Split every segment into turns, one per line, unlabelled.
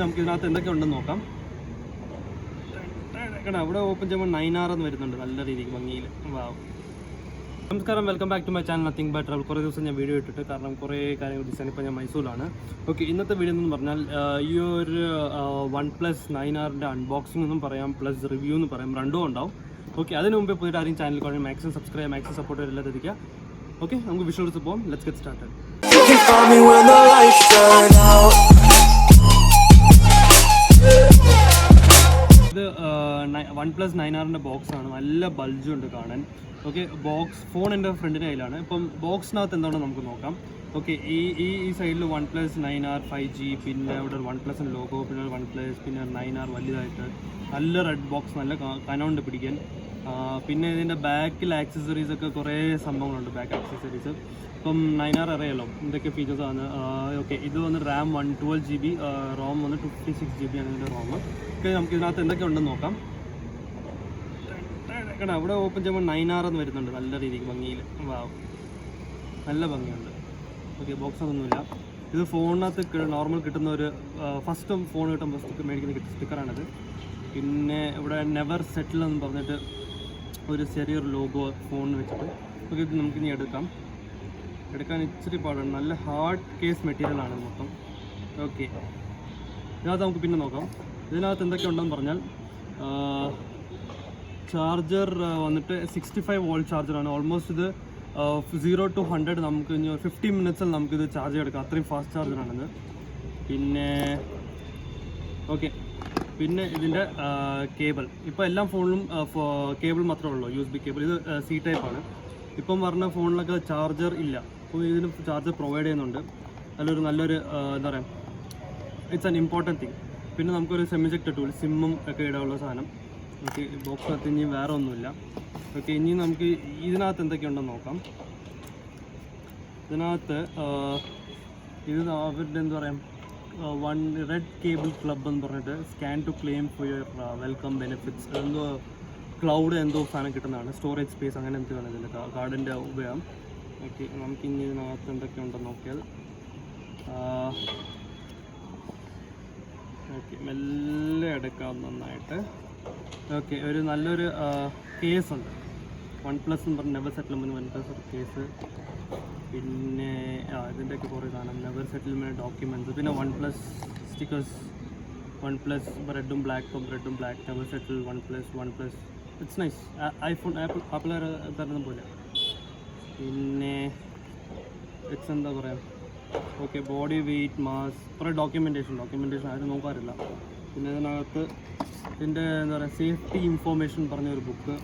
നമുക്ക് ഇതിനകത്ത് എന്തൊക്കെ ഉണ്ടെന്ന് നോക്കാം. ഇവിടെ ഓപ്പൺ ചെയ്യുമ്പോൾ 9R എന്ന് വരുന്നുണ്ട്, നല്ല രീതിക്ക് ഭംഗിയിൽ. നമസ്കാരം, welcome back to my channel nothing but travel. കുറേ ദിവസം ഞാൻ വീഡിയോ ഇട്ടിട്ട്, കാരണം കുറേ കാര്യങ്ങൾ ഡിസൈൻ. ഇപ്പോൾ ഞാൻ മൈസൂരിലാണ്. ഓക്കെ, ഇന്നത്തെ വീഡിയോ എന്ന് പറഞ്ഞാൽ ഈ ഒരു OnePlus 9Rൻ്റെ അൺബോക്സിംഗ് എന്നും പറയാം, പ്ലസ് റിവ്യൂ എന്ന് പറയാം, രണ്ടും ഉണ്ടാവും. ഓക്കെ, അതിന് മുമ്പേ പോയിട്ട് ആരെയും ചാനൽ കാണാൻ മാക്സിമം സബ്സ്ക്രൈബ്, മാക്സിമം സപ്പോർട്ട് എല്ലാം എത്തിക്കുക. ഓക്കെ, നമുക്ക് വിഷ്വൽസ് പോകാം. Let's get started. ഇത് OnePlus 9Rൻ്റെ ബോക്സാണ്, നല്ല ബൾജുണ്ട് കാണാൻ. ഓക്കെ, ഫോൺ എൻ്റെ ഫ്രണ്ടിൻ്റെ കയ്യിലാണ്. ഇപ്പം ബോക്സിനകത്ത് എന്താണെന്ന് നമുക്ക് നോക്കാം. ഓക്കെ, ഈ സൈഡിൽ OnePlus 9R 5G, പിന്നെ ഇവിടെ OnePlus ലോഗോ, പിന്നെ OnePlus, പിന്നെ 9R വലുതായിട്ട് നല്ല റെഡ് ബോക്സ്, നല്ല കനമുണ്ട് പിടിക്കാൻ. പിന്നെ ഇതിൻ്റെ ബാക്കിൽ ആക്സസറീസ് ഒക്കെ കുറേ സംഭവങ്ങളുണ്ട്, ബാക്ക് ആക്സസറീസ്. ഇപ്പം 9R അറിയാലോ എന്തൊക്കെ ഫീച്ചേഴ്സാണ്. ഓക്കെ, ഇത് വന്ന് RAM 112GB, ROM വന്ന് 256GB ആണ് ഇതിൻ്റെ ROM. ഓക്കെ, നമുക്ക് ഇതിനകത്ത് എന്തൊക്കെ ഉണ്ടെന്ന് നോക്കാം. ഇവിടെ ഓപ്പൺ ചെയ്യുമ്പോൾ 9R എന്ന് വരുന്നുണ്ട്, നല്ല രീതിക്ക് ഭംഗിയിൽ. നല്ല ഭംഗിയുണ്ട്. ഓക്കെ, ബോക്സ് ഒന്നുമില്ല. ഇത് ഫോണിനകത്ത് നോർമൽ കിട്ടുന്ന ഒരു ഫസ്റ്റ് ഫോൺ കിട്ടുമ്പോൾ മേടിക്കുന്ന സ്റ്റിക്കറാണിത്. പിന്നെ ഇവിടെ നെവർ സെറ്റിൽ എന്ന് പറഞ്ഞിട്ട് ഒരു ചെറിയൊരു ലോഗോ ഫോണിന് വെച്ചിട്ട്. ഓക്കെ, ഇത് നമുക്കിനി എടുക്കാൻ ഇച്ചിരി പാടാണ്, നല്ല ഹാർഡ് കേസ് മെറ്റീരിയലാണ് മൊത്തം. ഓക്കെ, ഇതിനകത്ത് നമുക്ക് പിന്നെ നോക്കാം ഇതിനകത്ത് എന്തൊക്കെ ഉണ്ടെന്ന് പറഞ്ഞാൽ. ചാർജർ വന്നിട്ട് 65 വോൾട്ട് ചാർജറാണ്. ഓൾമോസ്റ്റ് ഇത് 0 to 100 നമുക്ക് 15 മിനിറ്റ്സിൽ നമുക്കിത് ചാർജ് എടുക്കാം, അത്രയും ഫാസ്റ്റ് ചാർജറാണിത്. പിന്നെ ഓക്കെ, പിന്നെ ഇതിൻ്റെ കേബിൾ, ഇപ്പോൾ എല്ലാ ഫോണിലും കേബിൾ മാത്രമേ ഉള്ളൂ, USB കേബിൾ. ഇത് C ടൈപ്പാണ്. ഇപ്പം പറഞ്ഞ ഫോണിലൊക്കെ ചാർജർ ഇല്ല, അപ്പോൾ ഇതിന് ചാർജർ പ്രൊവൈഡ് ചെയ്യുന്നുണ്ട്. നല്ലൊരു എന്താ പറയുക, ഇറ്റ്സ് ആൻ ഇമ്പോർട്ടൻറ്റ് തിങ്. പിന്നെ നമുക്കൊരു സെമിജക്ട് ടൂൾ, സിമ്മും ഒക്കെ ഇടാനുള്ള സാധനം. ഓക്കെ, ബോക്സിനകത്ത് ഇനി വേറെ ഒന്നുമില്ല. ഓക്കെ, ഇനി നമുക്ക് ഇതിനകത്ത് എന്തൊക്കെയുണ്ടെന്ന് നോക്കാം. ഇതിനകത്ത് ഇത് അവരുടെ എന്താ പറയുക, റെഡ് കേബിൾ ക്ലബ് എന്ന് പറഞ്ഞിട്ട് scan to claim for your welcome benefits, എന്തോ ക്ലൗഡ് എന്തോ സാധനം കിട്ടുന്നതാണ്, സ്റ്റോറേജ് സ്പേസ് അങ്ങനെ എന്തൊക്കെയാണ് ഇതിൻ്റെ കാർഡിൻ്റെ ഉപയോഗം. ഓക്കെ, നമുക്കിനി ഇതിനകത്ത് എന്തൊക്കെയുണ്ടെന്ന് നോക്കിയാൽ. ഓക്കെ, മെല്ലെ എടുക്കാം നന്നായിട്ട്. ഓക്കെ, ഒരു നല്ലൊരു കേസുണ്ട്, OnePlus എന്ന് പറഞ്ഞ നെവർ സെറ്റിൽമെൻറ്റ് OnePlus ഒരു കേസ്. പിന്നെ ഇതിൻ്റെയൊക്കെ കുറേ സാധനം, നെവർ സെറ്റിൽമെൻറ്റ് ഡോക്യുമെൻറ്റ്സ്, പിന്നെ OnePlus സ്റ്റിക്കേഴ്സ്, OnePlus റെഡും ബ്ലാക്കും, never settle OnePlus it's nice. Apple തരുന്ന പോലെ. പിന്നെ ഇറ്റ്സ് എന്താ പറയുക. ഓക്കെ, ബോഡി വെയ്റ്റ്, മാസ്, കുറേ ഡോക്യുമെൻറ്റേഷൻ ആരും നോക്കാറില്ല. പിന്നെ ഇതിനകത്ത് ഇതിൻ്റെ എന്താ പറയുക, സേഫ്റ്റി ഇൻഫോർമേഷൻ പറഞ്ഞൊരു ബുക്ക്.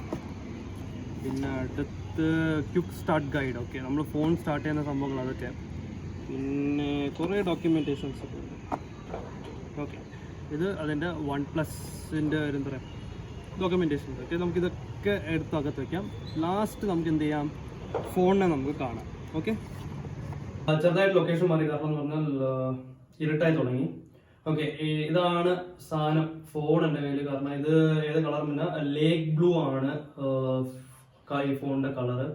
പിന്നെ അടുത്ത് ക്വിക്ക് സ്റ്റാർട്ട് ഗൈഡ്. ഓക്കെ, നമ്മൾ ഫോൺ സ്റ്റാർട്ട് ചെയ്യുന്ന സംഭവങ്ങൾ അതൊക്കെ. പിന്നെ കുറേ ഡോക്യുമെൻറ്റേഷൻസ് ഒക്കെ ഉണ്ട്. ഓക്കെ, ഇത് അതിൻ്റെ OnePlusൻ്റെ ഒരു എന്താ പറയുക ഡോക്യുമെൻറ്റേഷൻസ്. ഓക്കെ, നമുക്കിതൊക്കെ എടുത്ത് അകത്ത് വയ്ക്കാം. ലാസ്റ്റ് നമുക്ക് എന്ത് ചെയ്യാം, ഫോണിനെ നമുക്ക് കാണാം. ഓക്കെ, ചെറുതായിട്ട് ലൊക്കേഷൻ മാറി, കാരണം എന്ന് പറഞ്ഞാൽ ഇരുട്ടായി തുടങ്ങി. ഓക്കെ, ഇതാണ് സാധനം, ഫോൺ എൻ്റെ കയ്യിൽ. കാരണം ഇത് ഏത് കളർ പിന്നെ ലേക്ക് ബ്ലൂ ആണ് ഈ ഫോണിൻ്റെ കളറ്.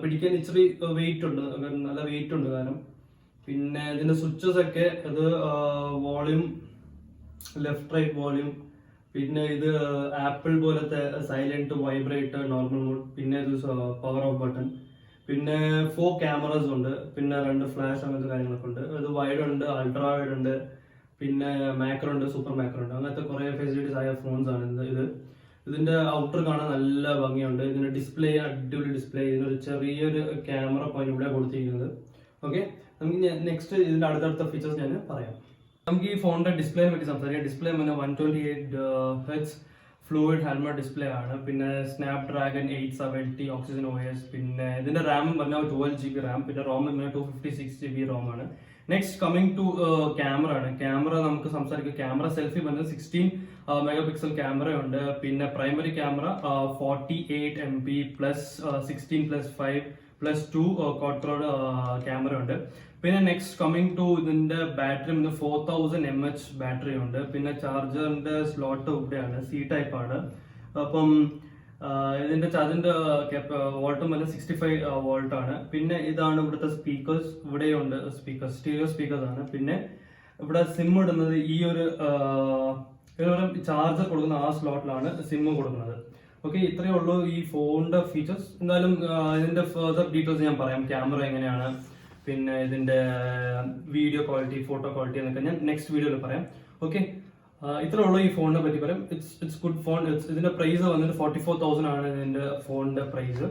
പിടിക്കാൻ ഇച്ചിരി വെയിറ്റ് ഉണ്ട്, നല്ല വെയിറ്റ് ഉണ്ട് കാരണം. പിന്നെ ഇതിൻ്റെ സ്വിച്ചസ് ഒക്കെ ഇത് വോളിയം, ലെഫ്റ്റ് റൈറ്റ് വോളിയം, പിന്നെ ഇത് ആപ്പിൾ പോലത്തെ സൈലന്റ്, വൈബ്രേറ്റ്, നോർമൽ മോഡ്, പിന്നെ ഇത് പവർ ഓഫ് ബട്ടൺ, പിന്നെ 4 ക്യാമറാസ് ഉണ്ട്, പിന്നെ 2 ഫ്ലാഷ്, അങ്ങനത്തെ കാര്യങ്ങളൊക്കെ ഉണ്ട്. ഇത് വൈഡ് ഉണ്ട്, അൾട്രാ വൈഡ് ഉണ്ട്, പിന്നെ മാക്രോ ഉണ്ട്, സൂപ്പർ മാക്രോ ഉണ്ട്, അങ്ങനത്തെ കുറേ ഫെസിലിറ്റീസ് ആയ ഫോൺസ് ആണ് ഇത്. ഇതിൻ്റെ ഔട്ടർ കാണാൻ നല്ല ഭംഗിയുണ്ട്. ഇതിൻ്റെ ഡിസ്പ്ലേ അടിപൊളി ഡിസ്പ്ലേ, ഇതിനൊരു ചെറിയൊരു ക്യാമറ പോയിന്റ് ഇവിടെ കൊടുത്തിരിക്കുന്നത്. ഓക്കെ, നമുക്ക് നെക്സ്റ്റ് ഇതിൻ്റെ അടുത്തടുത്ത ഫീച്ചേഴ്സ് ഞാൻ പറയാം. നമുക്ക് ഈ ഫോണിൻ്റെ ഡിസ്പ്ലേനെ പറ്റി സംസാരിക്കാം. ഡിസ്പ്ലേ പിന്നെ 128Hz ഫ്ലൂയിഡ് ഹെൽമെറ്റ് ഡിസ്പ്ലേ ആണ്. പിന്നെ Snapdragon 870 OxygenOS. പിന്നെ ഇതിൻ്റെ റാം പറഞ്ഞാൽ 12GB റാം, പിന്നെ ROM 256GB ROM ആണ്. നെക്സ്റ്റ് കമ്മിങ് ടു ക്യാമറ ആണ്. ക്യാമറ നമുക്ക് സംസാരിക്കാം. ക്യാമറ സെൽഫി പറഞ്ഞാൽ 16 മെഗാപിക്സൽ ക്യാമറയുണ്ട്. പിന്നെ പ്രൈമറി ക്യാമറ 48 MP പ്ലസ് 16+5+2 ക്വാഡ്രോഡ് ക്യാമറ ഉണ്ട്. പിന്നെ നെക്സ്റ്റ് കമ്മിങ് ടു ഇതിന്റെ ബാറ്ററി 4000 mAh ബാറ്ററി ഉണ്ട്. പിന്നെ ചാർജറിന്റെ സ്ലോട്ട് ഇവിടെയാണ്, സി ടൈപ്പ് ആണ്. അപ്പം ഇതിന്റെ ചാർജിന്റെ വോൾട്ടും വല്ല 65 വോൾട്ട് ആണ്. പിന്നെ ഇതാണ് ഇവിടുത്തെ സ്പീക്കേഴ്സ്, ഇവിടെയുണ്ട് സ്പീക്കേഴ്സ്, സ്റ്റീരിയോ സ്പീക്കേഴ്സ് ആണ്. പിന്നെ ഇവിടെ സിം ഇടുന്നത് ഈ ഒരു ചാർജർ കൊടുക്കുന്ന ആ സ്ലോട്ടിലാണ് സിം കൊടുക്കുന്നത്. ഓക്കെ, ഇത്രയേ ഉള്ളൂ ഈ ഫോണിന്റെ ഫീച്ചേഴ്സ്. എന്തായാലും ഇതിന്റെ ഫർദർ ഡീറ്റെയിൽസ് ഞാൻ പറയാം, ക്യാമറ എങ്ങനെയാണ്, പിന്നെ ഇതിന്റെ വീഡിയോ ക്വാളിറ്റി, ഫോട്ടോ ക്വാളിറ്റി എന്നൊക്കെ ഞാൻ നെക്സ്റ്റ് വീഡിയോയിൽ പറയാം. ഓക്കെ, ഇത്രേ ഉള്ളൂ ഈ ഫോണിനെ പറ്റി പറയാം. It's good phone. ഇതിന്റെ പ്രൈസ് വന്നിട്ട് 44,000 ആണ് ഇതിന്റെ ഫോണിന്റെ പ്രൈസ്.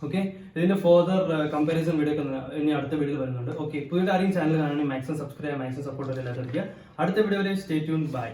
ഓക്കെ, ഇതിന്റെ ഫർദർ കമ്പാരിസൺ വീഡിയോ ഒക്കെ ഇനി അടുത്ത വീഡിയോയിൽ വരുന്നുണ്ട്. ഓക്കെ, പുതിയ ആരെയും ചാനൽ കാണണമെങ്കിൽ മാക്സിമം സബ്സ്ക്രൈബ് ചെയ്യാം, മാക്സിമം സപ്പോർട്ട് ചെയ്യാൻ എല്ലാവർക്കും. അടുത്ത വീഡിയോ വരെ സ്റ്റേ ട്യൂൺ, ബൈ.